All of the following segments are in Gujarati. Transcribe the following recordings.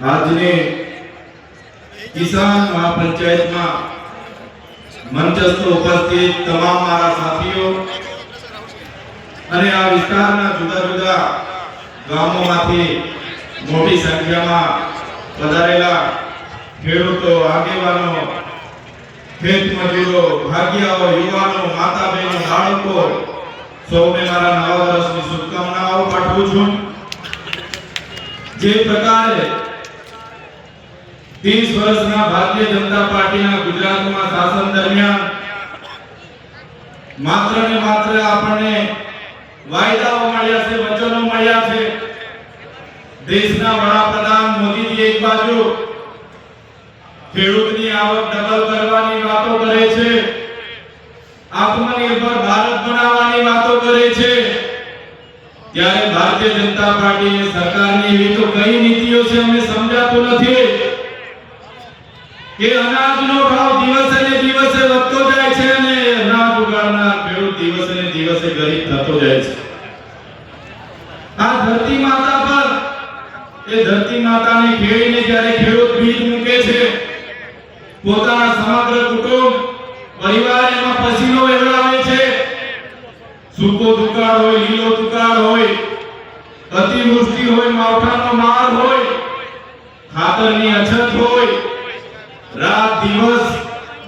આજની કિસાન મહાપંચાયતમાં મંચસ્થ ઉપસ્થિત તમામ મારા સાથીઓ અને આ વિસ્તારના જુદા જુદા ગામોમાંથી મોટી સંખ્યામાં પધારેલા ખેડૂતો, આગેવાનો, ખેત મજૂરો, ભાગ્યાઓ, યુવાનો, માતા બહેનો, બાળકો સૌને મારા નવા વર્ષની શુભકામનાઓ પાઠવું છું। જે પ્રકારે 30 વર્ષના ભારતીય જનતા પાર્ટીના ગુજરાતમાં શાસન દરમિયાન માત્ર ને માત્ર આપણને વાયદાઓ મળ્યા છે, વચનો મળ્યા છે। દેશના વડાપ્રધાન મોદીજી એક બાજુ ખેડૂતની આવક ડબલ કરવાની વાતો કરે છે, આત્મનિર્ભર ભારત બનાવવાની વાતો કરે છે, ત્યારે ભારતીય જનતા પાર્ટીની સરકારની એવી તો કઈ નીતિઓ છે અમને સમજાતું નથી કે અનાજનો ભાવ દિવસે ને દિવસે વધતો જાય છે અને અનાજ ઉગાડનાર ખેડૂત દિવસે ને દિવસે ગરીબ થતો જાય છે। આ ધરતી માતા પર એ ધરતી માતાને ખેડીને જ્યારે ખેડૂત બીજ મૂકે છે, પોતાના સમગ્ર કુટુંબ પરિવાર એમાં પસીનો વહેવડાવે છે। સૂકો દુકાળ હોય, લીલો દુકાળ હોય, અતિવૃષ્ટિ હોય, માવઠાનો માર હોય, ખાતરની અછત હોય, રાત દિવસ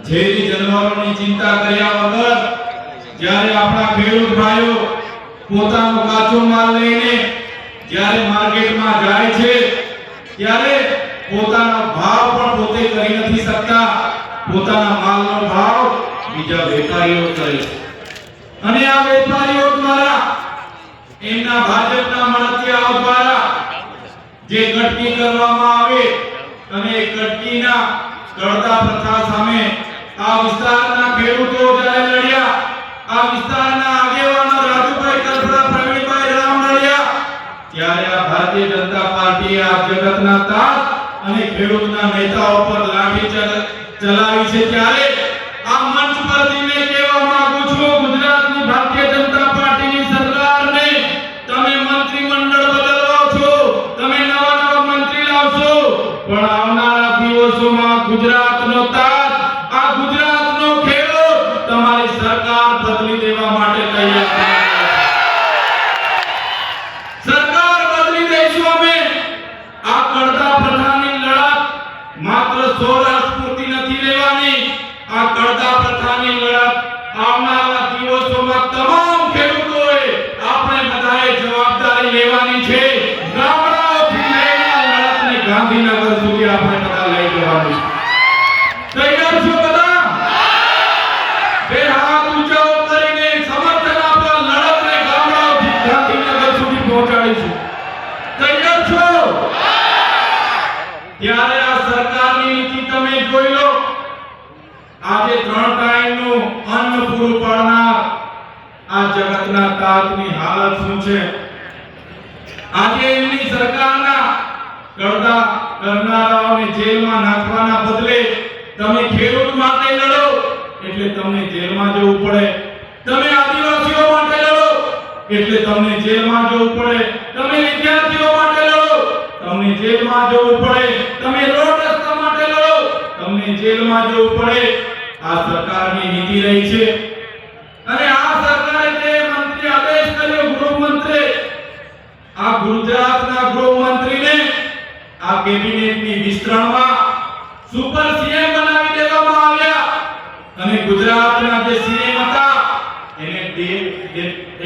ઝેરી જનાવરોની ચિંતા કર્યા વગર જ્યારે આપણા ખેડૂત ભાઈઓ પોતાનો કાચો માલ લઈને જ્યારે માર્કેટમાં જાય છે, ત્યારે પોતાનો ભાવ પણ પોતે કરી નથી શકતા, પોતાના માલનો ભાવ બીજા વેપારીઓ કરે છે અને આ વેપારીઓ દ્વારા એમના ભાજપના મળતિયાઓ દ્વારા જે કટકી કરવામાં આવે અને એ કટકીના કરતા પ્રથા સામે આ વિસ્તારના ખેડૂતો જ્યારે લડ્યા, આ વિસ્તારના આગેવાનો રાજુભાઈ કલ્પના, પ્રવીણભાઈ રામ લડ્યા, ત્યારે આ ભારતીય જનતા પાર્ટીએ આ જગતના તાત અને ખેડૂતના નેતાઓ પર લાઠી ચલાવી છે। ત્યારે આ મંચ પરથી મેં કહેવા માંગુ છું, ગુજરાતની ભારતીય જનતા પાર્ટીની સરકારને તમે મંત્રીમંડળ બદલવા છો, તમે નવા નવા મંત્રી લાવશો, પણ આવનારા દિવસોમાં ગુજરાતનો તાત, આ ગુજરાતનો ખેડૂત તમારી સરકાર બદલી દેવા માટે તૈયાર છે। સરકાર બદલી દેશું અમે। આ કરતા પ્રથાની લડત માત્ર સૌરાષ્ટ્ર પૂરતી નથી લેવાની, આ કરતા પ્રથાની લડત આવનારા દિવસોમાં તમામ ખેડૂતોએ આપણે બધાએ જવાબદારી લેવાની છે। ગામડાઓથી લઈને લડતને ગાંધીનગર સુધી આપણે બધા લઈ જવાની છે। તૈયાર છો બધા? બે હાથ ઊંચા કરીને સમર્થન આપવા લડતને ગામડાઓથી ગાંધીનગર સુધી પહોંચાડીશું। તૈયાર છો? ત્યારે આ સરકારની નીતિ તમે જોઈ લો। આજે 3 ટાઈમનું અન્ન પૂરું પાડનાર આ જગતના તાતની હાલત શું છે? આજે એમની સરકારના કરતા કરનારાઓને જેલમાં નાખવાના બદલે તમે ખેડૂત માટે લડો એટલે તમને જેલમાં જવું પડે, તમે આદિવાસીઓ માટે લડો એટલે તમને જેલમાં જવું પડે, તમે વિદ્યાર્થીઓ માટે લડો તમને જેલમાં જવું પડે, તમે રોડ રસ્તા માટે લડો તમને જેલમાં જવું પડે। આ સરકારની નીતિ રહી છે અને આ સરકારે જે મંત્રી આદેશ કર્યો, ગૃહમંત્રી, આ ગુજરાતના ગૃહમંત્રીને આ કેબિનેટની વિસ્તરણમાં સુપર સીએમ બનાવી દેવામાં આવ્યા અને ગુજરાતના જે સીએમ હતા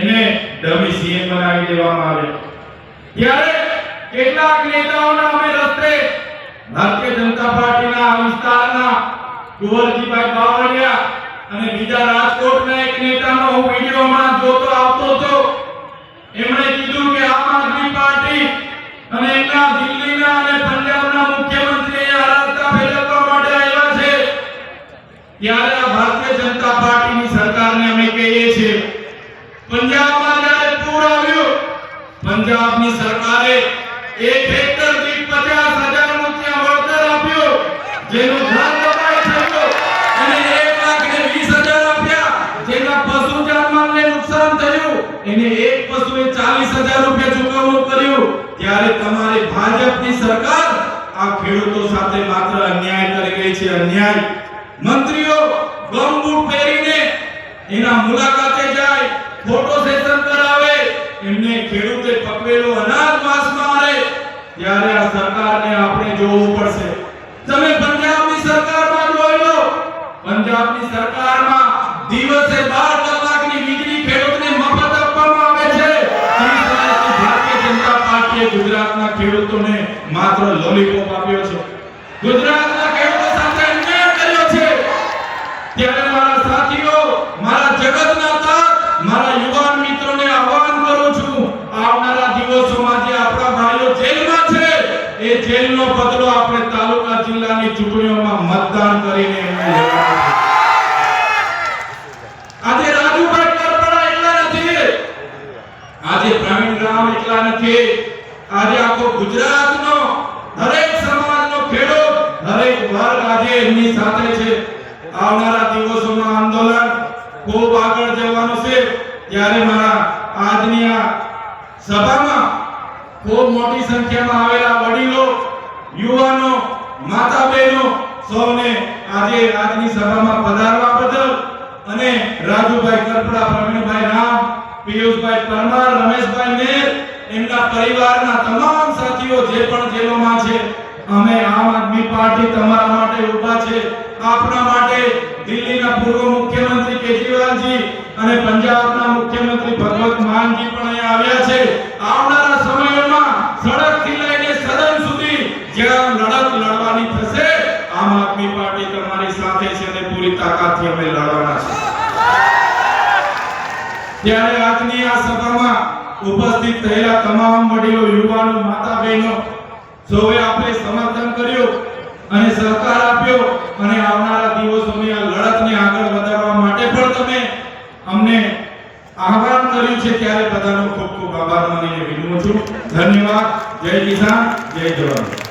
એને ડમી સીએમ બનાવી દેવામાં આવ્યા। ત્યારે કેટલાક નેતાઓના અમે રસ્તે ભારતીય જનતા પાર્ટીના આ વિસ્તારના કુંવરજીભાઈ બાવળિયા અને બીજા રાજકોટના એક નેતાનો હું વિડિયો હમણાં જોતો આવતો હતો। એમણે કીધું કે આમ આદમી પાર્ટી અને એમના દિલ્હીના અને પંજાબના મુખ્યમંત્રી આરાધના ફેરવવા માટે આવ્યા છે। ત્યારે આ ભારતીય જનતા પાર્ટીની સરકારને અમે કહીએ છીએ, પંજાબમાં જ્યારે પૂર આવ્યું, પંજાબની સરકારે 1 હેક્ટર દીઠ 50,000 રૂપિયા વળતર આપ્યું, જેનું ઘર દબાઈ થયું અને 1,20,000 આપ્યા, જેના પશુ જાનમાલને નુકસાન થયું, એને એક પશુએ 40,000 રૂપિયા ચૂકવણું કર્યું। ત્યારે તમારી ભાજપની સરકાર આ ખેડૂતો સાથે માત્ર અન્યાય કરી ગઈ છે, અન્યાય. મંત્રીઓ ગમબૂટ પહેરીને એના મુલાકાતે જાય, ફોટો સેશન કરાવે, એમને ખેડૂતે પકવેલો અનાજ માસમાં મારે, ત્યારે આ સરકારને આપણે જોવું પડશે. તમે પંજાબની સરકારમાં જોઈ લો, પંજાબની સરકારમાં દિવસે 12 કલાકની વીજળી ખેડૂતને મફત આપવામાં આવે છે. ભારતીય જનતા પાર્ટીએ ગુજરાતના ખેડૂતોને માત્ર લોલીપોપ આપ્યો છે, ગુજરાતના ખેડૂતો સાથે અન્યાય કર્યો છે. ત્યારે મારા સાથીઓ, મારા જગતના તાત, મારા યુવાન મિત્રોને આહ્વાન કરું છું, આવનારા દિવસોમાં જે આપણા ભાઈઓ જેલમાં છે, એ જેલનો બદલો આપણે તાલુકા જિલ્લાની ચૂંટણીઓમાં મતદાન કરીને એમને લેવાનો છે. આજે રાજુભાઈ કરપડા એકલા નથી, આજે પ્રવીણ રામ એકલા નથી, આજે આખો ગુજરાતનો દરેક સમાજનો ખેડૂત, દરેક વર્ગ આજે એમની સાથે છે. આવનારા દિવસોમાં આંદોલન ખૂબ આગળ જવાનું છે. ત્યારે મારા આજની આ સભામાં ખૂબ મોટી સંખ્યામાં આવેલા વડીલો, યુવાનો, માતા બહેનો સૌને આજે આજની સભામાં પધારવા બદલ અને રાજુભાઈ કરપડા, પ્રવીણભાઈ રામ, પિયુષભાઈ પરમાર, રમેશભાઈ મેર, એમના પરિવારના તમામ સાથીઓ જે પણ જેલોમાં છે, અમે આમ આદમી પાર્ટી તમારા માટે ઊભા છે. આપના માટે દિલ્હીના પૂર્વ મુખ્યમંત્રી કેજરીવાલજી અને પંજાબના મુખ્યમંત્રી ભગવત માનજી પણ અહીંયા આવ્યા છે. આવનારા સમયોમાં સડકથી લઈને સદન સુધી જ્યાં લડત લડવાની થશે, આમ આદમી પાર્ટી તમારી સાથે છે અને પૂરી તાકાતથી અમે લડવાના છે. ત્યારે આજની આ સભામાં ઉપસ્થિત થયેલા તમામ વડીલો, યુવાનો, માતા બહેનો સૌએ આપણે સમર્થન કર્યું અને સહકાર આપ્યો અને આવનારા દિવસોની આ લડતને આગળ વધારવા માટે પણ તમે અમને આહ્વાન કર્યું છે. ત્યારે બધાનો ખૂબ ખૂબ આભાર માનીને વિનમું છું. ધન્યવાદ. જય કિસાન, જય જવાન.